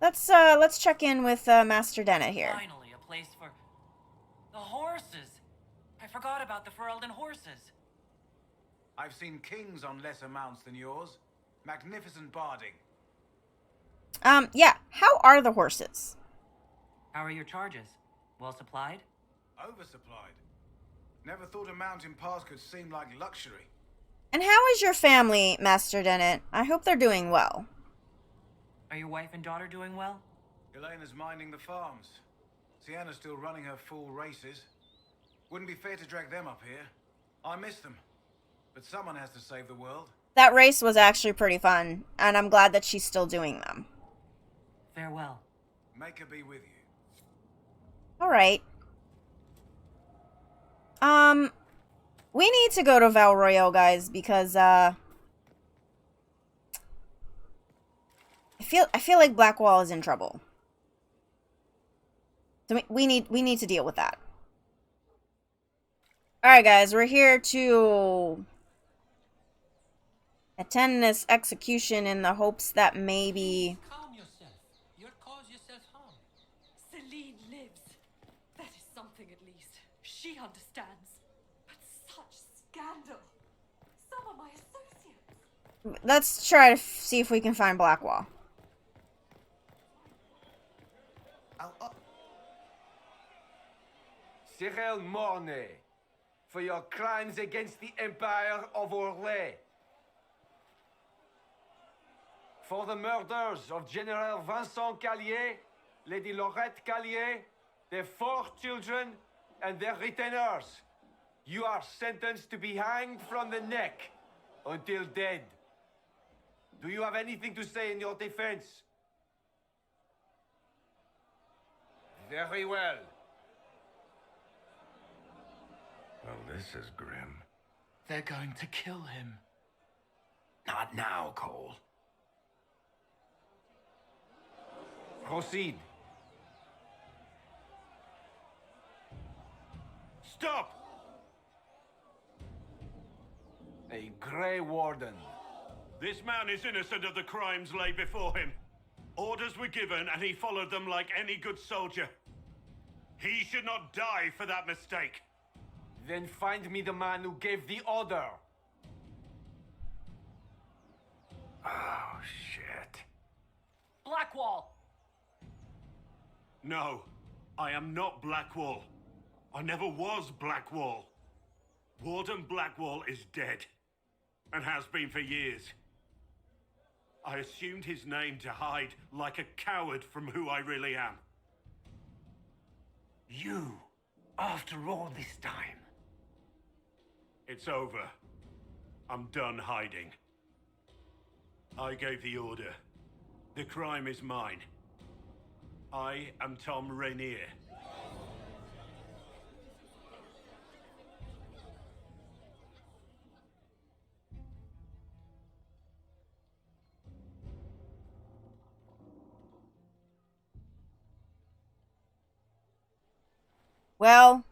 Let's check in with Master Dennett here. Finally, a place for the horses. I forgot about the Ferelden horses. I've seen kings on lesser mounts than yours. Magnificent barding. Yeah. How are the horses? How are your charges? Well supplied? Oversupplied. Never thought a mountain pass could seem like luxury. And how is your family, Master Dennett? I hope they're doing well. Are your wife and daughter doing well? Elena's minding the farms. Sienna's still running her full races. Wouldn't be fair to drag them up here. I miss them. But someone has to save the world. That race was actually pretty fun, and I'm glad that she's still doing them. Farewell. Make her be with you. Alright. We need to go to Val Royale, guys, because, I feel like Blackwall is in trouble. So we need to deal with that. Alright, guys, we're here to attend this execution in the hopes that maybe... Calm yourself. You'll cause yourself harm. Celine lives. That is something at least. She understands. But such scandal. Some of my associates. Let's try to see if we can find Blackwall. Cyril Mornay, for your crimes against the Empire of Orlais. For the murders of General Vincent Callier, Lady Laurette Callier, their 4 children, and their retainers. You are sentenced to be hanged from the neck until dead. Do you have anything to say in your defense? Very well. Well, this is grim. They're going to kill him. Not now, Cole. Proceed. Stop! A Grey Warden. This man is innocent of the crimes laid before him. Orders were given and he followed them like any good soldier. He should not die for that mistake. Then find me the man who gave the order. Oh, shit. Blackwall! No, I am not Blackwall. I never was Blackwall. Warden Blackwall is dead, and has been for years. I assumed his name to hide like a coward from who I really am. You, after all this time. It's over. I'm done hiding. I gave the order. The crime is mine. I am Tom Rainier. Well,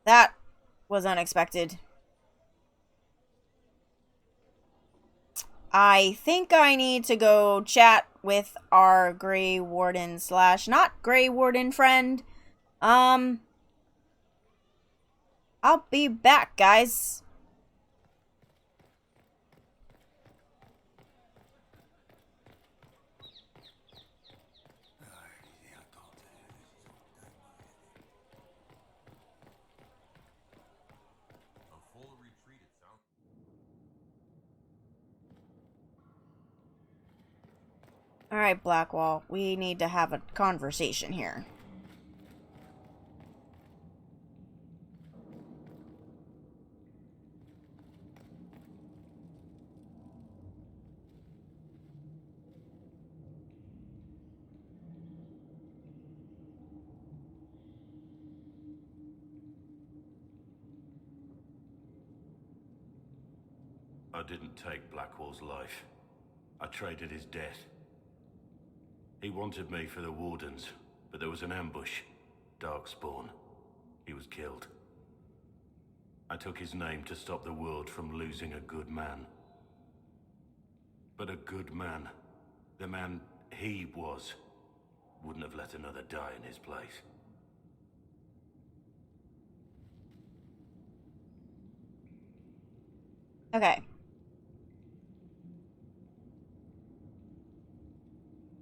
that was unexpected. I think I need to go chat with our Grey Warden / not Grey Warden friend. I'll be back, guys. Alright, Blackwall, we need to have a conversation here. I didn't take Blackwall's life. I traded his death. He wanted me for the Wardens, but there was an ambush. Darkspawn. He was killed. I took his name to stop the world from losing a good man. But a good man, the man he was. Wouldn't have let another die in his place. Okay.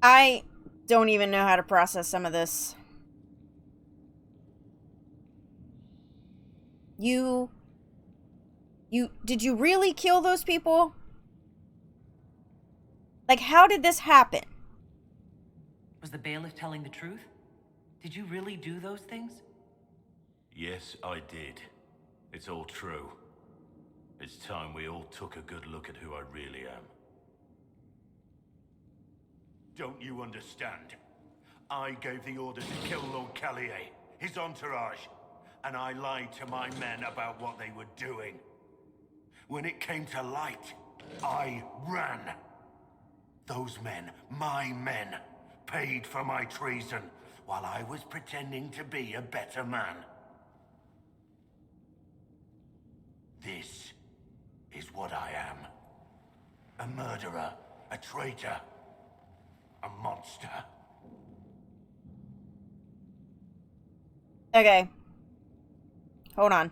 I don't even know how to process some of this. Did you really kill those people? Like, how did this happen? Was the bailiff telling the truth? Did you really do those things? Yes, I did. It's all true. It's time we all took a good look at who I really am. Don't you understand? I gave the order to kill Lord Callier, his entourage, and I lied to my men about what they were doing. When it came to light, I ran. Those men, my men, paid for my treason while I was pretending to be a better man. This is what I am. A murderer, a traitor, a monster. Okay. Hold on.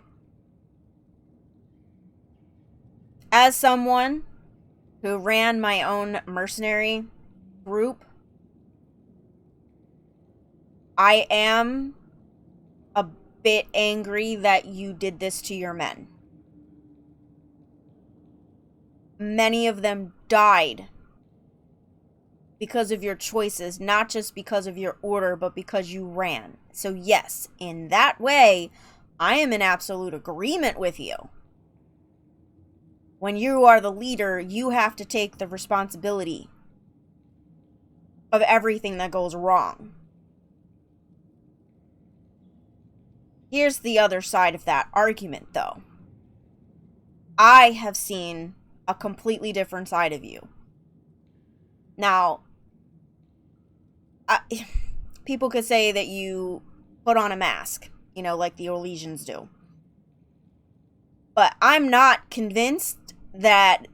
As someone who ran my own mercenary group, I am a bit angry that you did this to your men. Many of them died because of your choices, not just because of your order, but because you ran. So yes, in that way, I am in absolute agreement with you. When you are the leader, you have to take the responsibility of everything that goes wrong. Here's the other side of that argument, though. I have seen a completely different side of you. Now, people could say that you put on a mask, you know, like the Orlesians do. But I'm not convinced that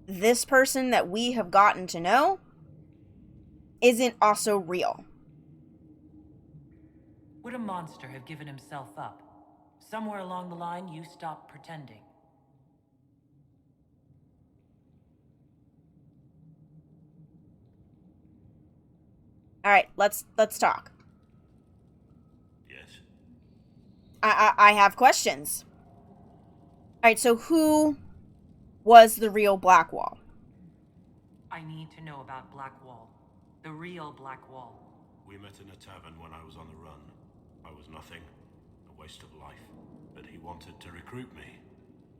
this person that we have gotten to know isn't also real. Would a monster have given himself up? Somewhere along the line, you stopped pretending. All right, let's talk. Yes. I have questions. All right, so who was the real Blackwall? I need to know about Blackwall. The real Blackwall. We met in a tavern when I was on the run. I was nothing, a waste of life. But he wanted to recruit me.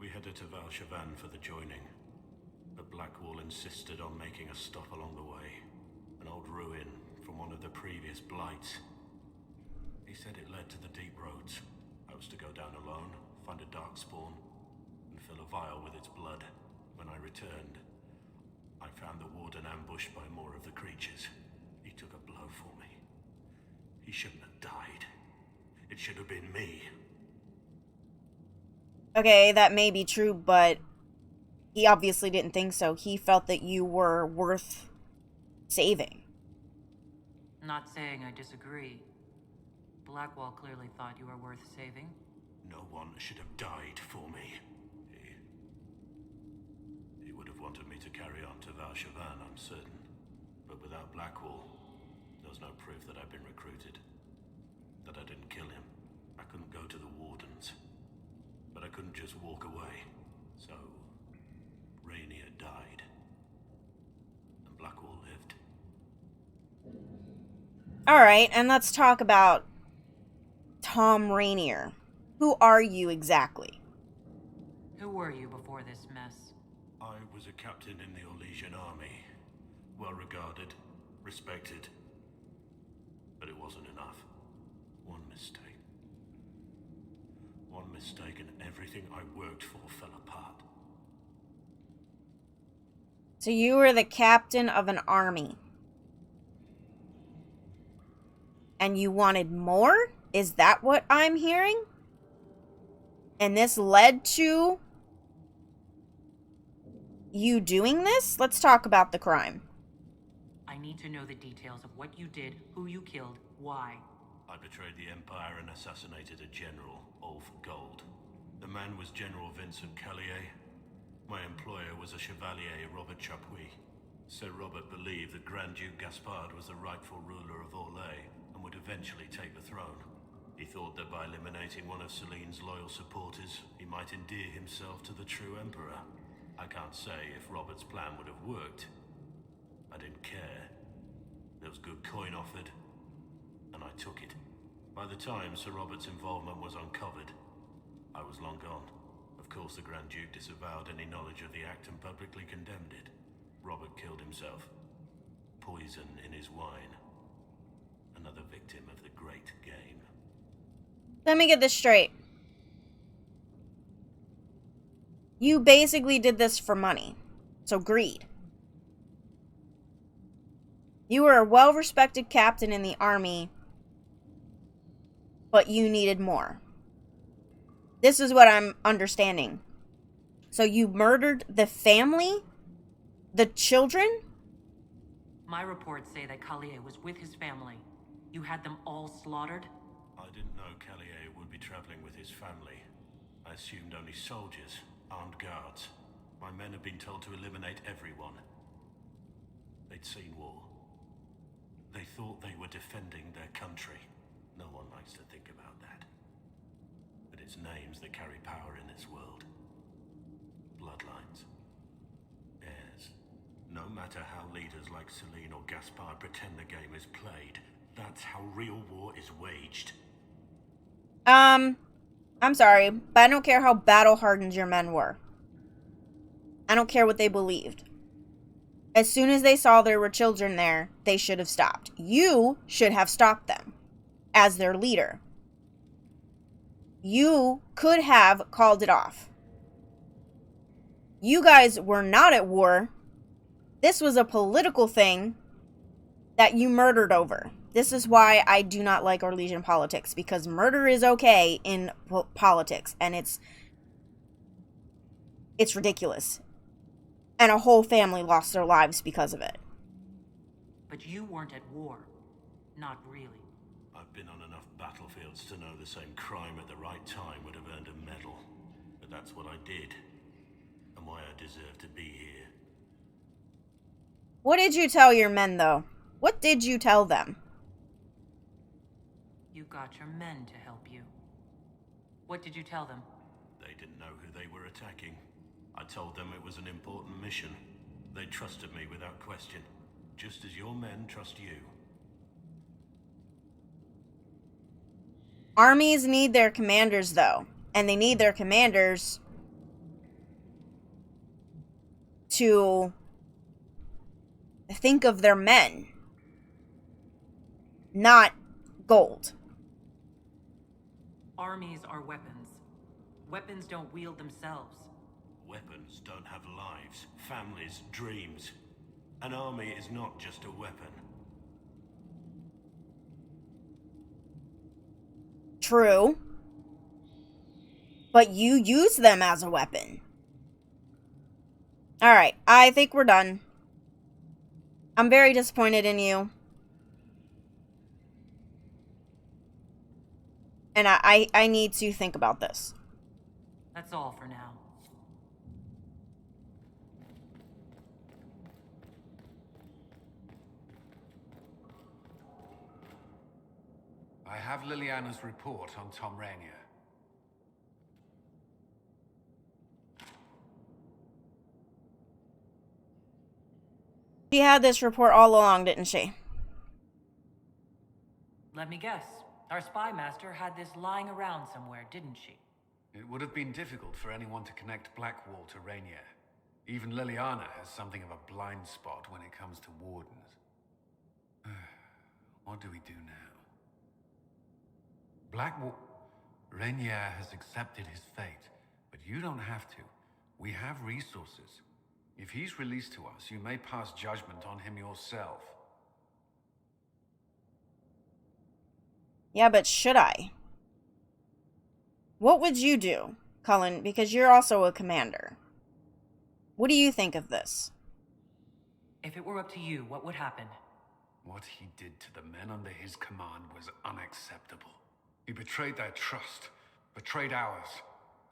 We headed to Valchavan for the joining. But Blackwall insisted on making a stop along the way. An old ruin from one of the previous blights. He said it led to the deep roads. I was to go down alone, find a darkspawn, and fill a vial with its blood. When I returned, I found the warden ambushed by more of the creatures. He took a blow for me. He shouldn't have died. It should have been me. Okay, that may be true, but he obviously didn't think so. He felt that you were worth saving. Not saying I disagree. Blackwall clearly thought you were worth saving. No one should have died for me. He would have wanted me to carry on to Valchavan, I'm certain. But without Blackwall, there's no proof that I've been recruited. That I didn't kill him. I couldn't go to the wardens. But I couldn't just walk away. So, Rainier died. And Blackwall lived. Alright, and let's talk about Tom Rainier. Who are you exactly? Who were you before this mess? I was a captain in the Orlesian army. Well regarded, respected. But it wasn't enough. One mistake. One mistake and everything I worked for fell apart. So you were the captain of an army. And you wanted more? Is that what I'm hearing? And this led to you doing this? Let's talk about the crime. I I need to know the details of what you did, who you killed, why. I betrayed the Empire and assassinated a general, all for gold. The man was General Vincent Callier. My employer was a Chevalier, Robert Chapuis. Sir Robert believed that Grand Duke Gaspard was the rightful ruler of Orlais and would eventually take the throne. He thought that by eliminating one of Celine's loyal supporters, he might endear himself to the true Emperor. I can't say if Robert's plan would have worked. I didn't care. There was good coin offered, and I took it. By the time Sir Robert's involvement was uncovered, I was long gone. Of course, the Grand Duke disavowed any knowledge of the act and publicly condemned it. Robert killed himself. Poison in his wine. Another victim of the great game. Let me get this straight. You basically did this for money. So greed. You were a well-respected captain in the army, but you needed more. This is what I'm understanding. So you murdered the family? The children? My reports say that Callier was with his family. You had them all slaughtered? I didn't know Callier would be traveling with his family. I assumed only soldiers, armed guards. My men had been told to eliminate everyone. They'd seen war. They thought they were defending their country. No one likes to think about that. But it's names that carry power in this world. Bloodlines. Heirs. No matter how leaders like Celine or Gaspard pretend the game is played, that's how real war is waged. I'm sorry, but I don't care how battle-hardened your men were. I don't care what they believed. As soon as they saw there were children there, they should have stopped. You should have stopped them as their leader. You could have called it off. You guys were not at war. This was a political thing that you murdered over. This is why I do not like Orlesian politics, because murder is okay in politics, and it's ridiculous. And a whole family lost their lives because of it. But you weren't at war. Not really. I've been on enough battlefields to know the same crime at the right time would have earned a medal. But that's what I did, and why I deserve to be here. What did you tell your men, though? What did you tell them? You got your men to help you. What did you tell them? They didn't know who they were attacking. I told them it was an important mission. They trusted me without question, just as your men trust you. Armies need their commanders, though. And they need their commanders to think of their men, not gold. Armies are weapons. Weapons don't wield themselves. Weapons don't have lives, families, dreams. An army is not just a weapon. True. But you use them as a weapon. Alright, I think we're done. I'm very disappointed in you. And I need to think about this. That's all for now. I have Liliana's report on Tom Rainier. She had this report all along, didn't she? Let me guess. Our spy master had this lying around somewhere, didn't she? It would have been difficult for anyone to connect Blackwall to Rainier. Even Liliana has something of a blind spot when it comes to wardens. What do we do now? Blackwall... Rainier has accepted his fate, but you don't have to. We have resources. If he's released to us, you may pass judgment on him yourself. Yeah, but should I? What would you do, Cullen? Because you're also a commander. What do you think of this? If it were up to you, what would happen? What he did to the men under his command was unacceptable. He betrayed their trust, betrayed ours.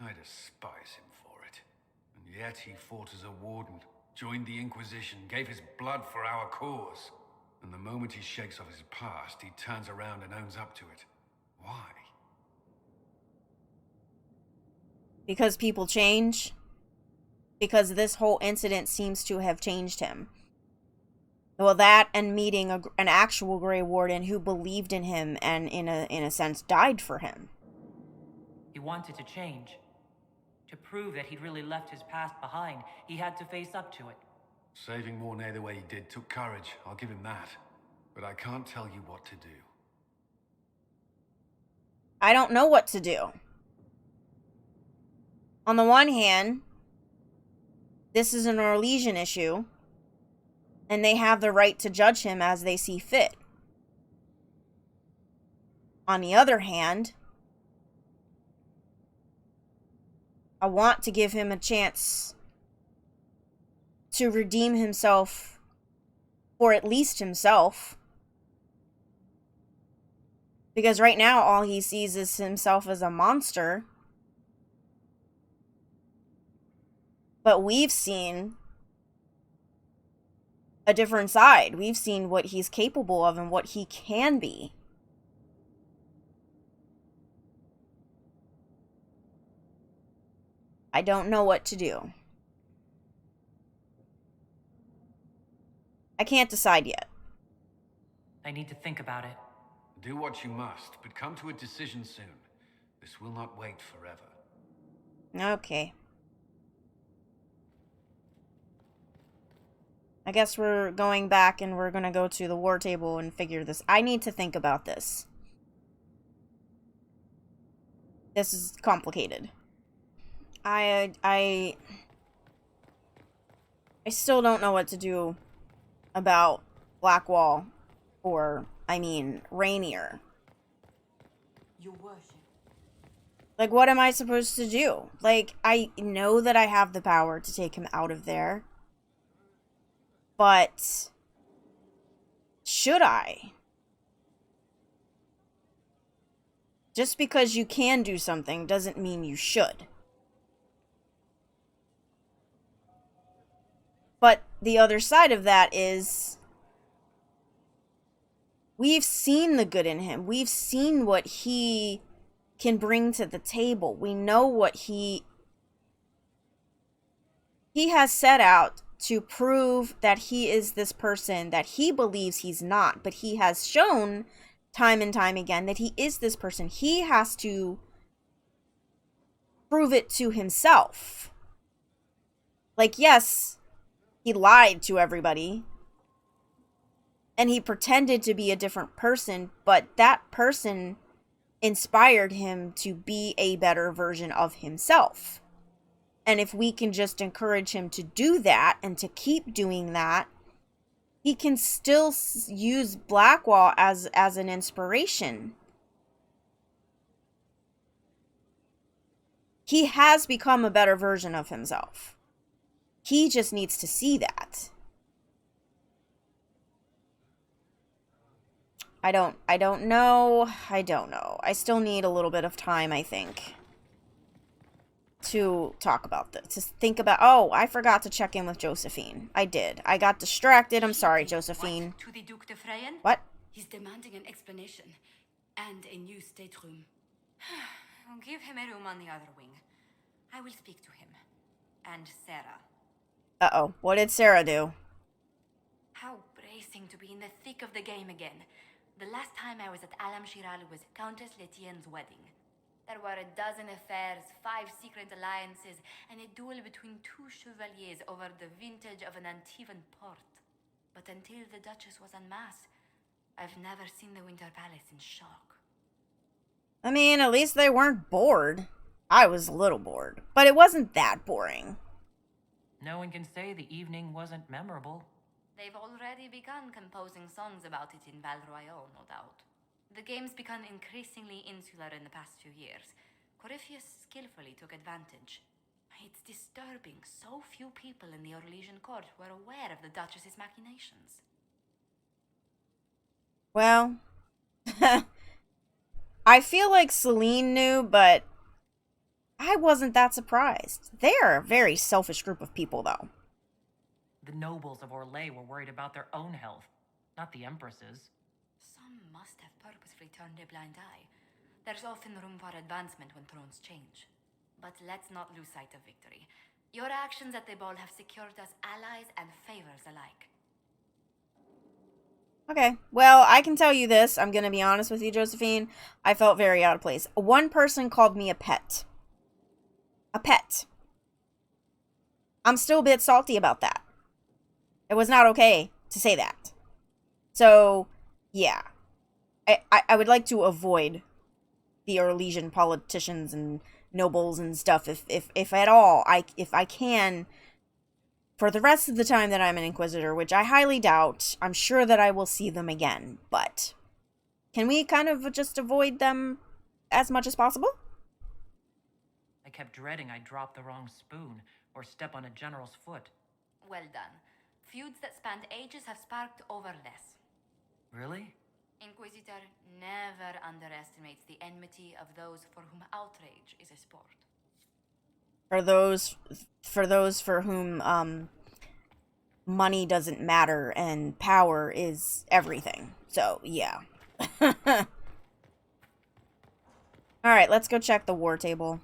I despise him for it. And yet he fought as a warden, joined the Inquisition, gave his blood for our cause. And the moment he shakes off his past, he turns around and owns up to it. Why? Because people change. Because this whole incident seems to have changed him. Well, that and meeting an actual Grey Warden who believed in him and, in a sense, died for him. He wanted to change. To prove that he'd really left his past behind, he had to face up to it. Saving Mornay the way he did took courage, I'll give him that. But I can't tell you what to do. I don't know what to do. On the one hand, this is an Orlesian issue, and they have the right to judge him as they see fit. On the other hand, I want to give him a chance to redeem himself, or at least himself. Because right now, all he sees is himself as a monster. But we've seen a different side. We've seen what he's capable of and what he can be. I don't know what to do. I can't decide yet. I need to think about it. Do what you must, but come to a decision soon. This will not wait forever. Okay. I guess we're going back and we're gonna go to the war table and figure this. I need to think about this. This is complicated. I still don't know what to do about Blackwall, or, I mean, Rainier. Your worship. Like, what am I supposed to do? Like, I know that I have the power to take him out of there. But should I? Just because you can do something doesn't mean you should. But the other side of that is, we've seen the good in him. We've seen what he can bring to the table. We know what he has set out to prove that he is this person that he believes he's not. But he has shown time and time again that he is this person. He has to prove it to himself. Like, yes, he lied to everybody. And he pretended to be a different person. But that person inspired him to be a better version of himself. And if we can just encourage him to do that and to keep doing that, he can still use Blackwall as an inspiration. He has become a better version of himself. He just needs to see that. I don't know. I don't know. I still need a little bit of time, I think, to talk about this. To think about... Oh, I forgot to check in with Josephine. I did. I got distracted. I'm sorry, Josephine. What, to the Duke de Freyen? What? He's demanding an explanation. And a new stateroom. Give him a room on the other wing. I will speak to him. And Sarah. Uh-oh. What did Sarah do? How bracing to be in the thick of the game again. The last time I was at Alam Shiral was Countess Letienne's wedding. There were a dozen affairs, 5 secret alliances, and a duel between 2 chevaliers over the vintage of an Antivan port. But until the Duchess was unmasked, I've never seen the Winter Palace in shock. I mean, at least they weren't bored. I was a little bored, but it wasn't that boring. No one can say the evening wasn't memorable. They've already begun composing songs about it in Val Royale, no doubt. The game's become increasingly insular in the past few years. Corypheus skillfully took advantage. It's disturbing so few people in the Orlesian court were aware of the Duchess's machinations. Well, I feel like Celine knew, but I wasn't that surprised. They are a very selfish group of people, though. The nobles of Orlais were worried about their own health, not the Empress's. Some must have purposefully turned a blind eye. There's often room for advancement when thrones change. But let's not lose sight of victory. Your actions at the ball have secured us allies and favors alike. Okay, well, I can tell you this. I'm going to be honest with you, Josephine. I felt very out of place. One person called me a pet. A pet. I'm still a bit salty about that. It was not okay to say that. So, yeah. I would like to avoid the Orlesian politicians and nobles and stuff if at all. If I can, for the rest of the time that I'm an Inquisitor, which I highly doubt, I'm sure that I will see them again. But can we kind of just avoid them as much as possible? I kept dreading I'd drop the wrong spoon or step on a general's foot. Well done. Feuds that spanned ages have sparked over less. Really? Inquisitor never underestimates the enmity of those for whom outrage is a sport. For those for whom money doesn't matter and power is everything. So, yeah. Alright, let's go check the war table.